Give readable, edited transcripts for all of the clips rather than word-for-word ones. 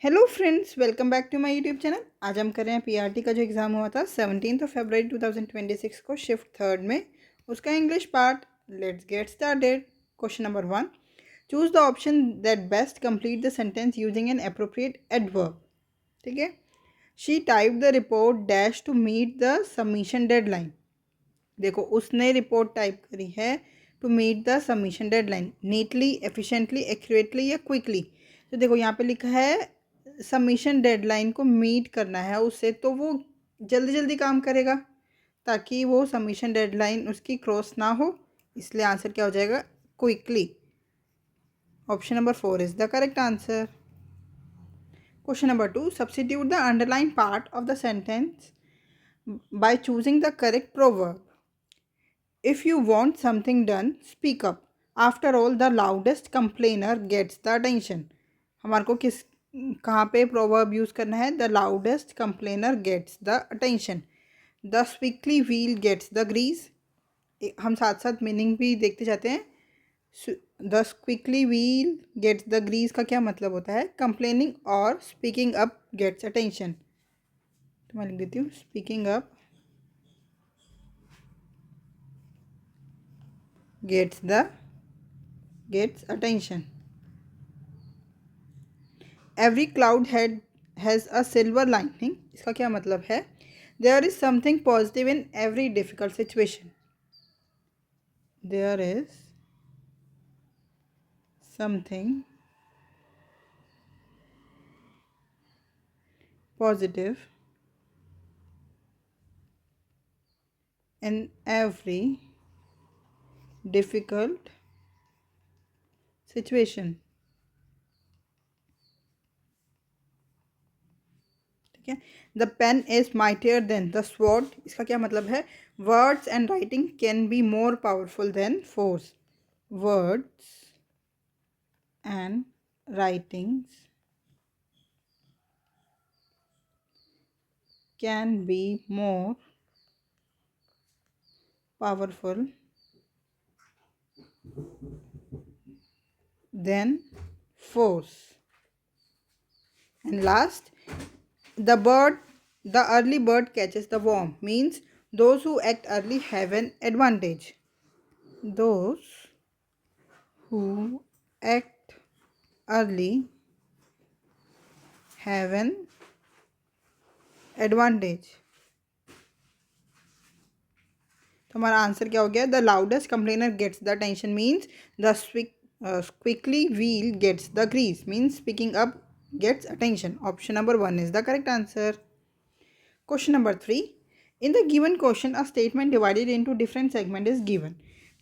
Hello friends, welcome back to my YouTube channel. आज हम कर रहे हैं पीआरटी का जो एग्ज़ाम हुआ था 17 फरवरी 2026 को शिफ्ट थर्ड में, उसका English part. Let's get started. Question number 1, choose the option that best complete the sentence using an appropriate adverb. ठीक है। She type the report dash to meet the submission deadline. देखो, उसने report type करी है to meet the submission deadline neatly, efficiently, accurately या quickly. तो देखो यहाँ पे लिखा है सबमिशन डेडलाइन को मीट करना है उससे, तो वो जल्दी जल्दी काम करेगा ताकि वो सबमिशन डेडलाइन उसकी क्रॉस ना हो। इसलिए आंसर क्या हो जाएगा? Quickly. Option number 4 is the correct answer. Question number 2, substitute the underline part of the sentence by choosing the correct proverb. If you want something done, speak up. After all, the loudest complainer gets the attention. हमारे को किस कहाँ पे proverb use करना है? The loudest complainer gets the attention. The squiggly wheel gets the grease. हम साथ साथ मीनिंग भी देखते जाते हैं। The squiggly wheel gets the grease का क्या मतलब होता है? Complaining और speaking up gets attention. तो मैं लिख देती हूँ speaking up gets attention. Every cloud head has a silver lining. इसका क्या मतलब है? There is something positive in every difficult situation. There is something positive in every difficult situation. ठीक है। The pen is mightier than the sword. इसका क्या मतलब है? Words and writing can be more powerful than force. Words and writings can be more powerful than force. And last, the early bird catches the worm means those who act early have an advantage. Those who act early have an advantage. तो हमारा answer क्या हो गया? The loudest complainer gets the tension means the quickly wheel gets the grease means speaking up gets attention. Option number 1 is the correct answer. Question number 3. In the given question, a statement divided into different segments is given.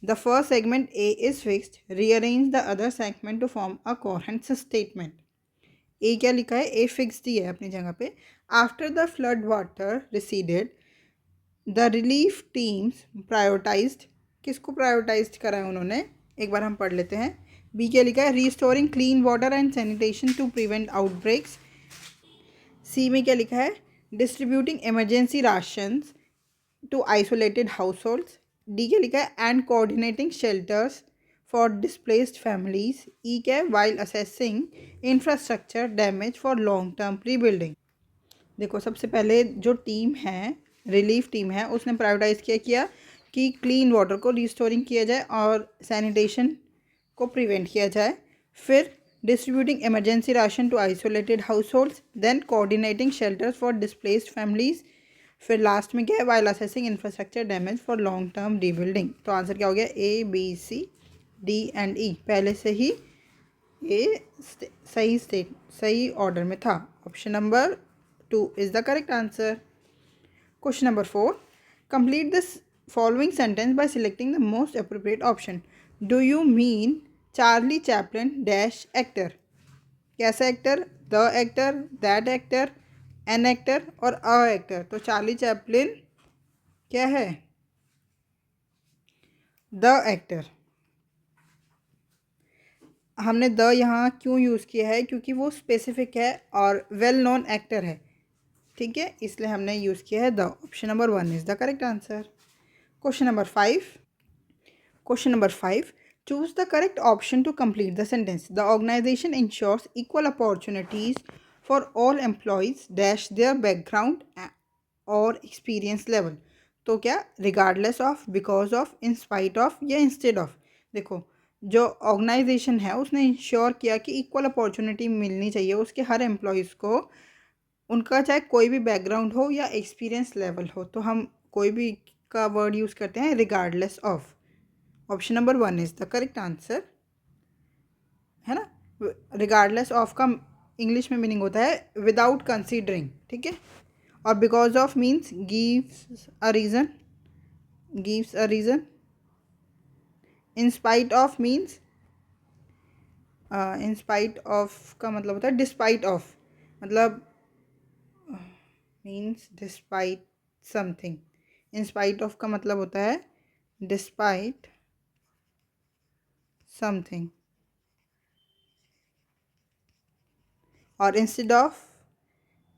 The first segment A is fixed. Rearrange the other segment to form a coherent statement. A क्या लिखा है? A fixed ही है अपनी जगह पे. After the flood water receded, the relief teams prioritized. किसको prioritized करा है उन्होंने? एक बार हम पढ़ लेते हैं. B क्या लिखा है? Restoring clean water and sanitation to prevent outbreaks. C में क्या लिखा है? Distributing emergency rations to isolated households. D क्या लिखा है? And coordinating shelters for displaced families. E क्या है? While assessing infrastructure damage for long term rebuilding. देखो, सबसे पहले जो टीम है, रिलीफ टीम है, उसने प्रायोरिटाइज किया कि क्लीन वाटर को रिस्टोरिंग किया जाए और सैनिटेशन को प्रिवेंट किया जाए. फिर distributing emergency ration to isolated household, then coordinating shelters for displaced families. फिर लास्ट में क्या है? While assessing infrastructure damage for long term rebuilding. तो आंसर क्या हो गया? A, B, C, D and E. पहले से ही ये सही ऑर्डर में था. Option number 2 is the correct answer. Question number 4. Complete this following sentence by selecting the most appropriate option. Do you mean Charlie Chaplin dash actor? कैसा actor? The actor, that actor, an actor और a actor. तो Charlie Chaplin क्या है? The actor. हमने the यहाँ क्यों use किया है? क्योंकि वो स्पेसिफिक है और वेल नोन एक्टर है. ठीक है, इसलिए हमने यूज़ किया है the. Option number 1 is the correct answer. Question number 5. Choose the correct option to complete the sentence. The organization ensures equal opportunities for all employees dash there background और experience level. तो क्या regardless of, because of, in spite of या instead of. देखो, जो organisation है उसने ensure किया कि इक्वल अपॉर्चुनिटी मिलनी चाहिए उसके हर एम्प्लॉयज़ को, उनका चाहे कोई भी बैकग्राउंड हो या एक्सपीरियंस लेवल हो। तो हम कोई भी का वर्ड यूज़ करते हैं regardless of. Option number 1 is the correct answer, है ना। रिगार्डलेस ऑफ का इंग्लिश में मीनिंग होता है विदाउट कंसीडरिंग, ठीक है। और because of means gives a reason, gives a reason. In spite of means, in spite of का मतलब होता है डिस्पाइट ऑफ, मतलब means despite something. In spite of का मतलब होता है डिस्पाइट समथिंग। और instead of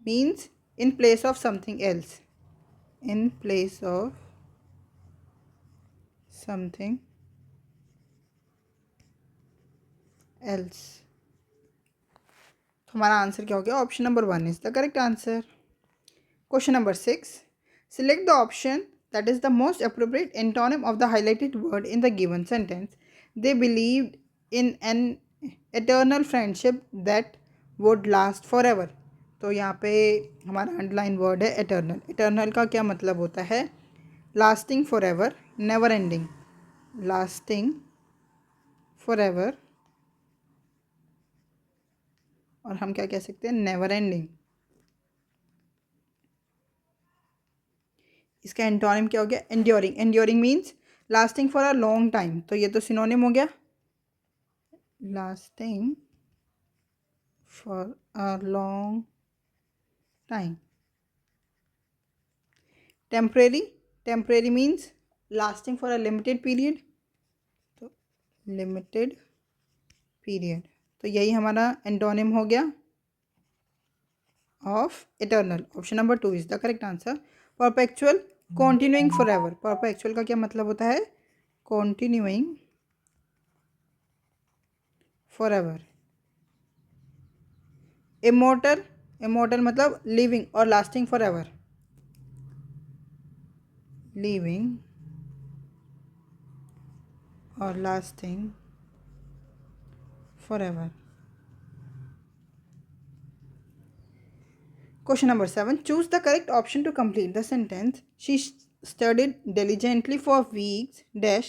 means in place of something else, in place of something else. तो हमारा आंसर क्या हो गया? Option number 1 is the correct answer. Question number 6, select the option that is the most appropriate antonym of the highlighted word in the given sentence. They believed in an eternal friendship that would last forever. तो यहाँ पे हमारा underline word है eternal. Eternal का क्या मतलब होता है? Lasting for ever, never ending. Lasting for ever, और हम क्या कह सकते हैं? Never ending. इसका एंटोनिम क्या हो गया? Enduring. Enduring means lasting for a long time, तो ये तो सिनोनिम हो गया, lasting for a long time. Temporary, temporary means lasting for a limited period, तो लिमिटेड पीरियड। तो यही हमारा एंटोनिम हो गया of eternal. Option number 2 is the correct answer. Perpetual, continuing for ever. Perpetual का क्या मतलब होता है? Continuing for ever. Immortal, immortal मतलब लिविंग और लास्टिंग फॉर एवर, लिविंग और lasting for ever. Question number 7. Choose the correct option to complete the sentence. She studied diligently for weeks, dash,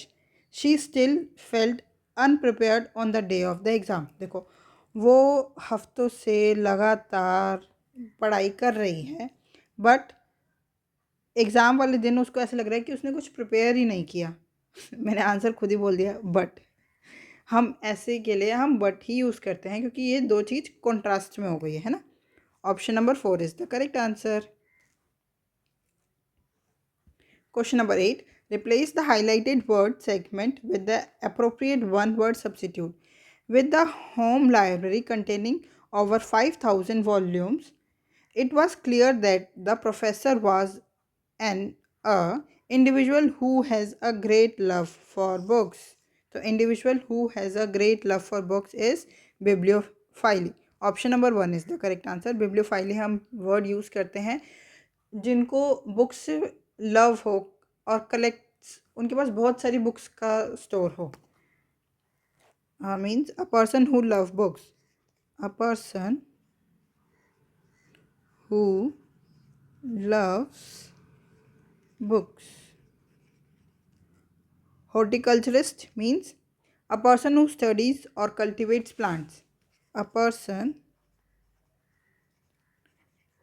she still felt unprepared on the day of the exam. देखो, वो हफ्तों से लगातार पढ़ाई कर रही है, बट एग्ज़ाम वाले दिन उसको ऐसा लग रहा है कि उसने कुछ प्रिपेयर ही नहीं किया। मैंने आंसर खुद ही बोल दिया, बट। हम ऐसे के लिए हम बट ही यूज़ करते हैं क्योंकि ये दो चीज़ कॉन्ट्रास्ट में हो गई है ना। Option number 4 is the correct answer. Question number 8. Replace the highlighted word segment with the appropriate one-word substitute. With the home library containing over 5,000 volumes, it was clear that the professor was an individual who has a great love for books. So, individual who has a great love for books is bibliophile. Option number 1 is the correct answer. Bibliophile हम word use करते हैं जिनको books से love हो और collects, उनके पास बहुत सारी बुक्स का स्टोर हो। Means a person who love books, a person who loves books. Horticulturist means a person who studies or cultivates plants, a person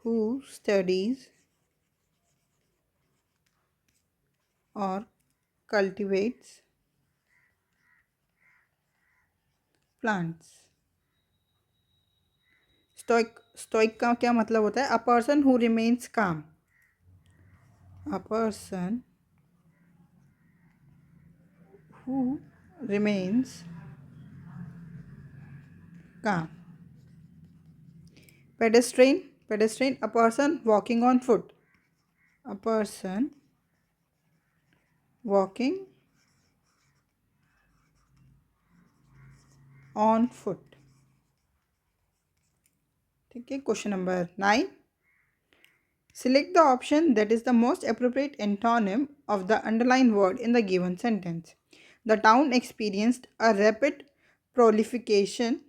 who studies or cultivates plants. Stoic, stoic का क्या मतलब होता है? A person who remains calm, a person who remains calm. Pedestrian, pedestrian, a person walking on foot, a person walking on foot. ठीक है, question number 9. Select the option that is the most appropriate antonym of the underlined word in the given sentence. The town experienced a rapid proliferation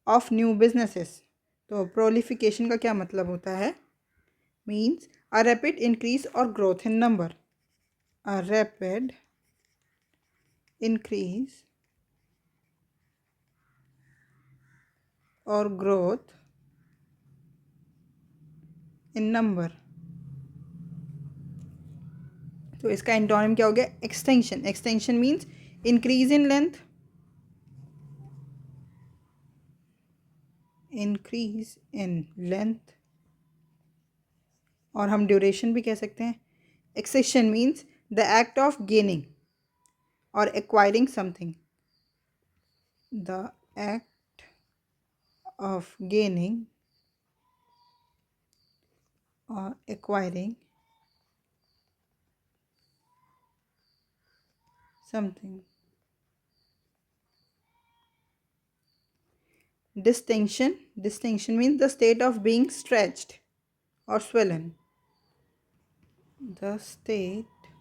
of new businesses. तो proliferation का क्या मतलब होता है? Means a rapid increase or growth in number. A rapid increase or growth in number. तो इसका antonym क्या हो गया? Extension. Extension means increase in length, increase in length, और हम ड्यूरेशन भी कह सकते हैं. Accession means the act of gaining or acquiring something. The act of gaining or acquiring something. Distension. Distension means the state of being stretched or swollen. The state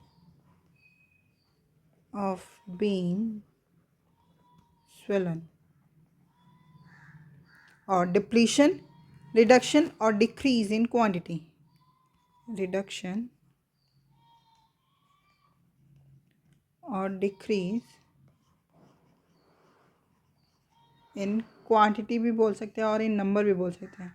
of being swollen. Or depletion, reduction or decrease in quantity. Reduction or decrease in quantity भी बोल सकते हैं और इन number भी बोल सकते हैं.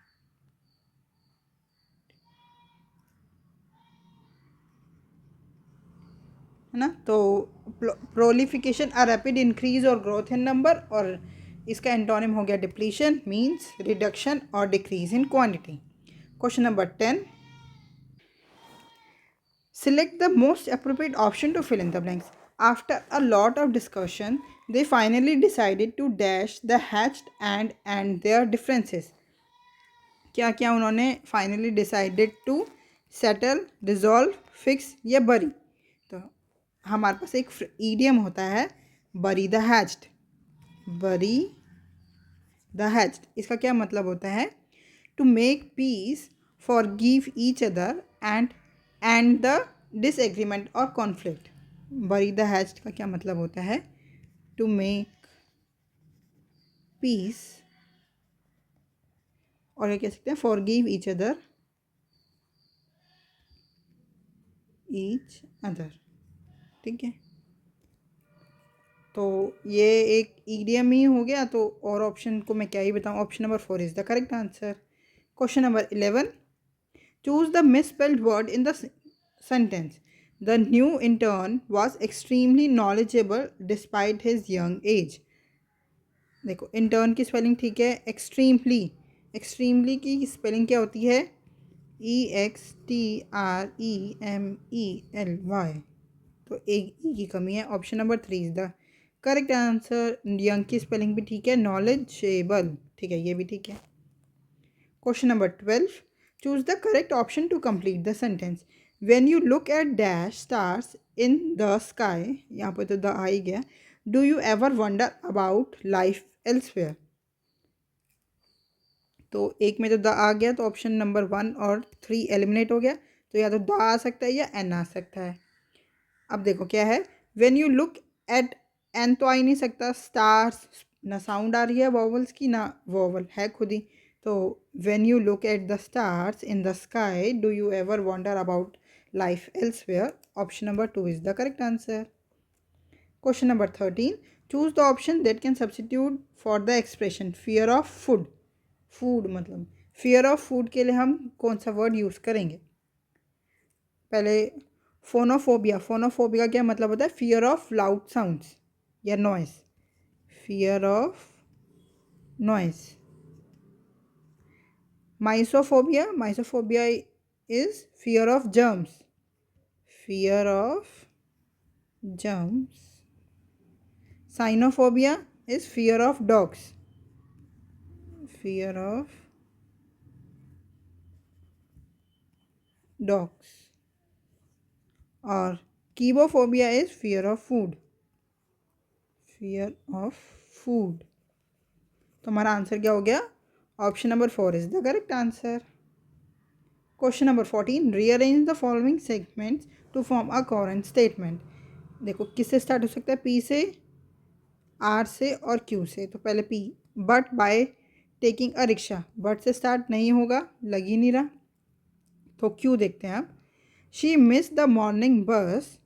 है ना. तो प्रोलिफिकेशन अ रैपिड इंक्रीज और ग्रोथ इन नंबर, और इसका एंटोनिम हो गया डिप्लीशन मींस रिडक्शन और decrease in quantity. Question number 10. Select the most appropriate option to fill in the blanks. After a lot of discussion, they finally decided to dash the hatched and their differences. क्या क्या उन्होंने finally decided to settle, resolve, fix या bury. तो हमारे पास एक idiom होता है bury the hatched. Bury the hatched इसका क्या मतलब होता है? To make peace, for give each other and the disagreement और कॉन्फ्लिक्ट. बरी द हैच्ड का क्या मतलब होता है? टू मेक पीस, और ये कह सकते हैं फॉर गिव ईच अदर, ठीक है. तो ये एक ईडियम ही हो गया. तो और ऑप्शन को मैं क्या ही बताऊँ. Option number 4 is the correct answer. Question number 11. Choose the misspelled word in the sentence. The new intern was extremely knowledgeable despite his young age. देखो इंटर्न की स्पेलिंग ठीक है. एक्सट्रीमली, एक्सट्रीमली की स्पेलिंग क्या होती है? EXTREMELY. तो एक ई की कमी है. Option number 3 is the correct answer. Young की स्पेलिंग भी ठीक है. नॉलेजेबल, ठीक है, ये भी ठीक है. Question number 12. Choose the correct option to complete the sentence. When you look at dash stars in the sky, यहाँ पर तो द आ ही गया. Do you ever wonder about life elsewhere. तो एक में तो द आ गया, तो ऑप्शन नंबर 1 और 3 एलिमिनेट हो गया. तो या तो द आ सकता है या एन आ सकता है. अब देखो क्या है. When you look at, an तो आ ही नहीं सकता. स्टार्स, ना साउंड आ रही है वॉवल्स की, ना वॉवल है खुद ही. तो when you look at the stars in the sky, do you ever wonder about life elsewhere. Option number 2 is the correct answer. Question number 13. Choose the option that can substitute for the expression fear of food. Food मतलब fear of food के लिए हम कौन सा word use करेंगे? पहले phonophobia. Phonophobia क्या मतलब होता है? फियर ऑफ लाउड साउंड्स या noise. Fear of noise. Mysophobia. Mysophobia is fear of germs. Fear of germs. Cynophobia is fear of dogs. Fear of dogs. और cibophobia is fear of food. Fear of food. तो हमारा answer क्या हो गया? Option number 4 is the correct answer. Question number 14. Rearrange the following segments to form a coherent statement. देखो किससे start हो सकता है, पी से, आर से और क्यू से. तो पहले P. But by taking a rickshaw. But से स्टार्ट नहीं होगा, लग ही नहीं रहा. तो क्यू देखते हैं आप. शी मिस द मॉर्निंग बस.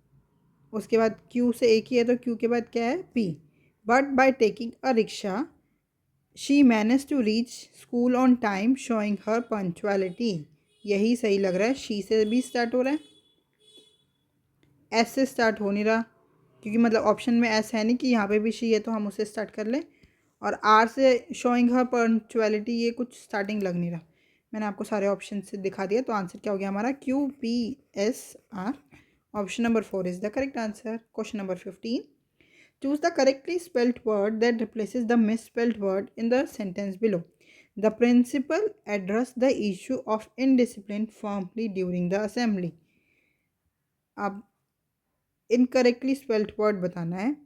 उसके बाद क्यू से एक ही है तो क्यू के बाद क्या है, P. But by taking a rickshaw she manage to reach school on time showing her punctuality. यही सही लग रहा है. शी से भी स्टार्ट हो रहा है, एस से स्टार्ट हो नहीं रहा, क्योंकि मतलब ऑप्शन में एस है नहीं कि यहाँ पे भी शी है तो हम उसे स्टार्ट कर लें. और आर से शोइंग हर पंक्चुअलिटी, ये कुछ स्टार्टिंग लग नहीं रहा. मैंने आपको सारे ऑप्शन से दिखा दिया. तो आंसर क्या हो गया हमारा, Q P S R. Option number 4 is the correct answer. Question number 15. Choose the correctly spelled word that replaces the misspelled word in the sentence below. The principal addressed the issue of indiscipline firmly during the assembly. अब incorrectly spelled word बताना है.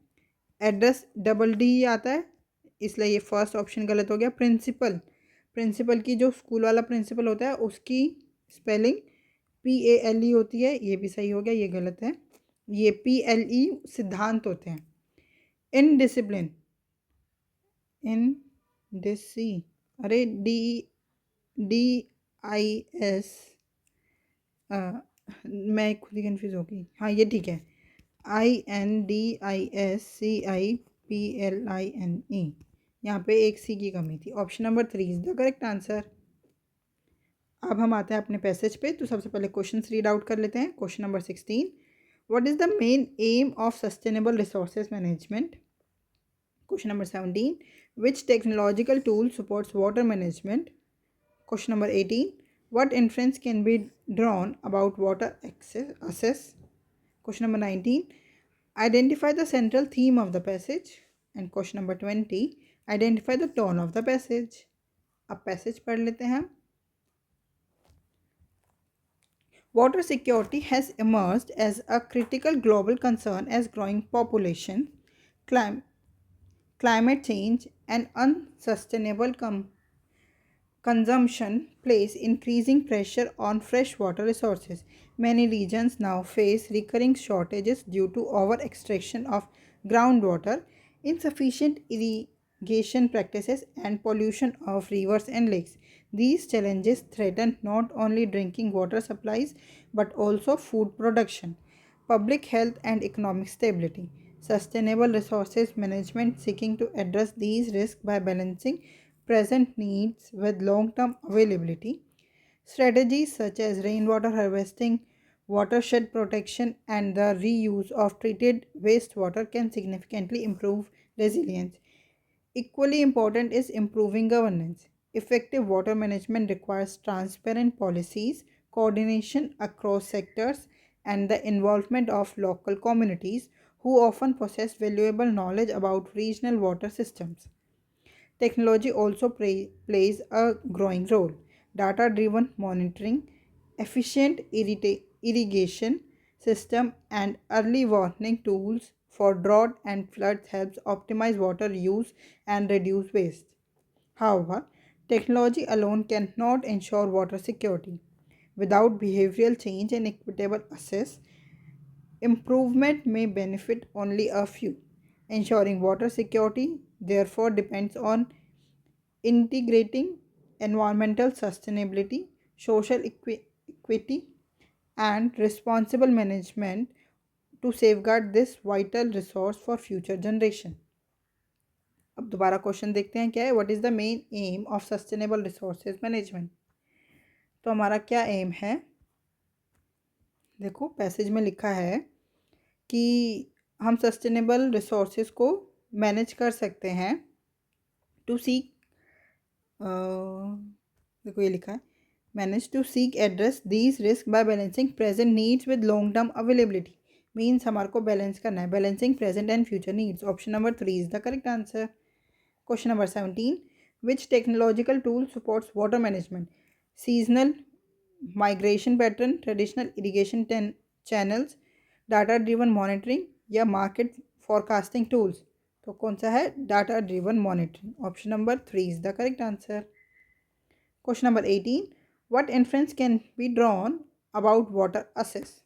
Address double D आता है, इसलिए ये first option गलत हो गया. प्रिंसिपल, प्रिंसिपल की जो स्कूल वाला प्रिंसिपल होता है उसकी स्पेलिंग PALE होती है, ये भी सही हो गया, ये गलत है. ये PLE सिद्धांत होते हैं. इनडिसिप्लिन, इन डिसी, अरे DIS, मैं खुद ही कन्फ्यूज़ हो गई. हाँ ये ठीक है, INDISCIPLINE. यहाँ पे एक सी की कमी थी. Option number 3 is the correct answer. अब हम आते हैं अपने पैसेज पे. तो सबसे पहले क्वेश्चन रीड आउट कर लेते हैं. Question number 16. What is the main M of sustainable resources management. Question number 17. Which technological tool supports water management? Question number 18. What inference can be drawn about water access? Question number 19. Identify the central theme of the passage. And question number 20. Identify the tone of the passage. अब passage पढ़ लेते हैं. Water security has emerged as a critical global concern as growing population, climate change, and unsustainable consumption place increasing pressure on freshwater resources. Many regions now face recurring shortages due to over extraction of groundwater, insufficient irrigation practices, and pollution of rivers and lakes. These challenges threaten not only drinking water supplies but also food production, public health, and economic stability. Sustainable resources management seeking to address these risks by balancing present needs with long term availability. Strategies such as rainwater harvesting, watershed protection, and the reuse of treated wastewater can significantly improve resilience. Equally important is improving governance. Effective water management requires transparent policies, coordination across sectors, and the involvement of local communities who often possess valuable knowledge about regional water systems. Technology also plays a growing role. Data driven monitoring, efficient irrigation system, and early warning tools for drought and floods helps optimize water use and reduce waste. However, technology alone cannot ensure water security. Without behavioral change and equitable access, improvement may benefit only a few. Ensuring water security, therefore, depends on integrating environmental sustainability, social equity, and responsible management to safeguard this vital resource for future generation. अब दोबारा question देखते हैं क्या है. What is the main M of sustainable resources management. तो हमारा क्या M है, देखो पैसेज में लिखा है कि हम सस्टेनेबल रिसोर्सेज को मैनेज कर सकते हैं टू सीक, देखो ये लिखा है, manage to seek address these risk by balancing present needs with long term availability. Means हमारे को बैलेंस करना है, balancing present and future needs. Option number 3 is the correct answer. Question number 17. Which technological tool supports water management. Seasonal migration pattern, traditional irrigation channels, data driven monitoring या market forecasting tools. तो कौन सा है, data driven monitoring. Option number 3 is the correct answer. Question number 18. What inference can be drawn about water assess?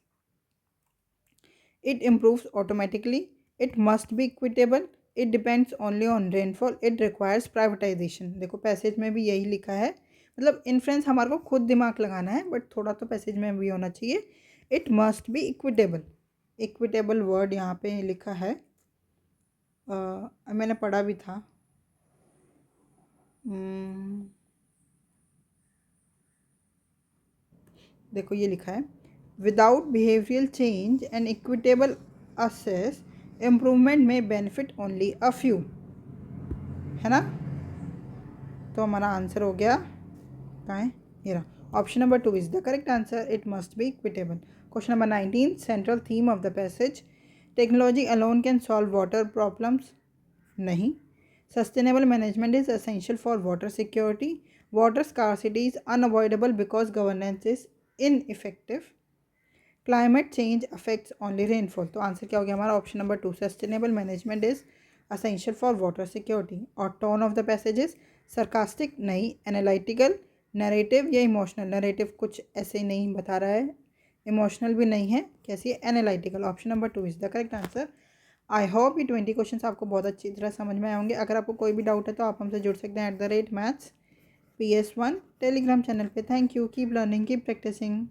It improves automatically. It must be equitable. It depends only on rainfall. It requires privatization. देखो passage में भी यही लिखा है, मतलब influence हमारे को खुद दिमाग लगाना है, बट थोड़ा तो पैसेज में भी होना चाहिए. It must be equitable. Equitable word यहाँ पे लिखा है, मैंने पढ़ा भी था. देखो ये लिखा है, without behavioural change and equitable assess improvement में बेनिफिट ओनली अ फ्यू, है ना. तो हमारा आंसर हो गया, कहाँ है ये रहा, option number 2 is the correct answer. It must be equitable. Question number 19. Central theme of the passage. Technology alone can solve water problems. नहीं. Sustainable management is essential for water security. Water scarcity is unavoidable because governance is ineffective. Climate change affects only rainfall. तो answer क्या हो गया हमारा, option number 2. Sustainable management is essential for water security. और tone of the passages sarcastic नहीं, analytical, narrative या emotional. Narrative कुछ ऐसे ही नहीं बता रहा है, इमोशनल भी नहीं है, कैसी है, analytical. Option number 2 is the correct answer. I hope ये 20 क्वेश्चन आपको बहुत अच्छी तरह समझ में आए होंगे. अगर आपको कोई भी डाउट है तो आप हमसे जुड़ सकते हैं @maths PS1 टेलीग्राम चैनल पे. Thank you. Keep learning, keep practising.